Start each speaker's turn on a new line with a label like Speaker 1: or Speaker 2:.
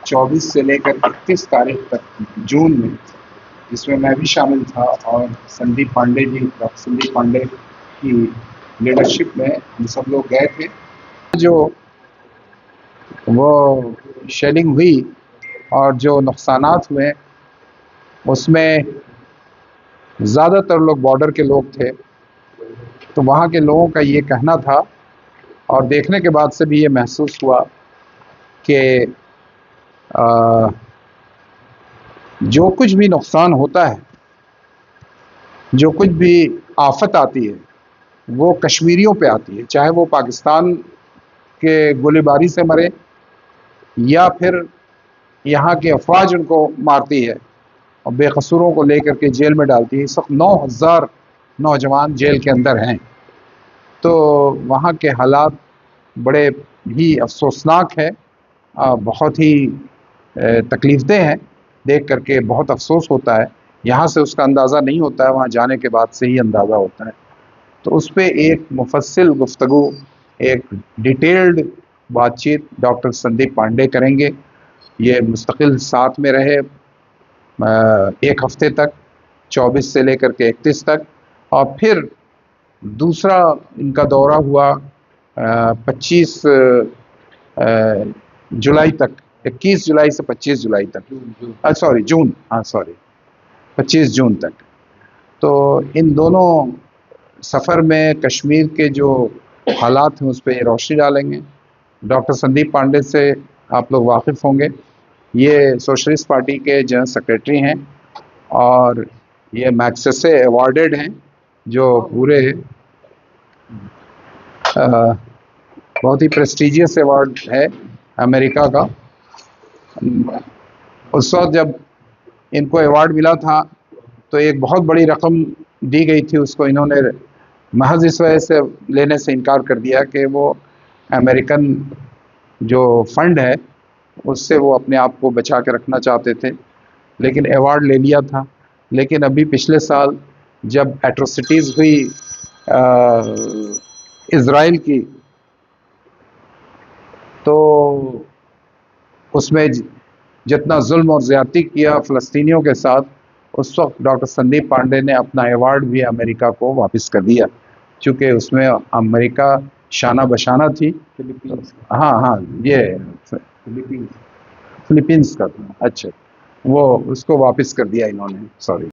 Speaker 1: 24 سے لے کر 31 تاریخ تک جون میں، جس میں بھی شامل تھا اور سندیپ پانڈے جی، ڈاکٹر سندیپ پانڈے کی لیڈرشپ میں ہم سب لوگ گئے تھے. جو وہ شیلنگ ہوئی اور جو نقصانات ہوئے اس میں زیادہ تر لوگ بارڈر کے لوگ تھے، تو وہاں کے لوگوں کا یہ کہنا تھا اور دیکھنے کے بعد سے بھی یہ محسوس ہوا کہ جو کچھ بھی نقصان ہوتا ہے، جو کچھ بھی آفت آتی ہے وہ کشمیریوں پہ آتی ہے، چاہے وہ پاکستان کے گولی باری سے مرے یا پھر یہاں کی افواج ان کو مارتی ہے اور بے قصوروں کو لے کر کے جیل میں ڈالتی ہے. اس وقت 9000 نوجوان جیل کے اندر ہیں. تو وہاں کے حالات بڑے ہی افسوسناک ہے، بہت ہی تکلیف دہ ہیں. دیکھ کر کے بہت افسوس ہوتا ہے. یہاں سے اس کا اندازہ نہیں ہوتا ہے، وہاں جانے کے بعد سے ہی اندازہ ہوتا ہے. تو اس پہ ایک مفصل گفتگو، ایک ڈیٹیلڈ بات چیت ڈاکٹر سندیپ پانڈے کریں گے. یہ مستقل ساتھ میں رہے ایک ہفتے تک، 24 سے لے کر کے 31 تک، اور پھر دوسرا ان کا دورہ ہوا 25 جولائی تک، 21 جولائی سے 25 جولائی تک، جون 25 جون تک. تو ان دونوں سفر میں کشمیر کے جو حالات ہیں اس پہ روشنی ڈالیں گے. ڈاکٹر سندیپ پانڈے سے آپ لوگ واقف ہوں گے، یہ سوشلسٹ پارٹی کے جنرل سیکریٹری ہیں اور یہ میگسیسے ایوارڈڈ ہیں، جو پورے بہت ہی پریسٹیجیس ایوارڈ ہے امریکہ کا. اس وقت جب ان کو ایوارڈ ملا تھا تو ایک بہت بڑی رقم دی گئی تھی، اس کو انہوں نے محض اس وجہ سے لینے سے انکار کر دیا کہ وہ امریکن جو فنڈ ہے اس سے وہ اپنے آپ کو بچا کے رکھنا چاہتے تھے، لیکن ایوارڈ لے لیا تھا. لیکن ابھی پچھلے سال جب ایٹروسٹیز ہوئی اسرائیل کی، تو اس میں جتنا ظلم اور زیادتی کیا فلسطینیوں کے ساتھ، اس وقت ڈاکٹر سندیپ پانڈے نے اپنا ایوارڈ بھی امریکہ کو واپس کر دیا، چونکہ اس میں امریکہ شانہ بشانہ تھی. یہ فلیپینس کا تھا. اچھا، وہ اس کو واپس کر دیا انہوں نے. سوری.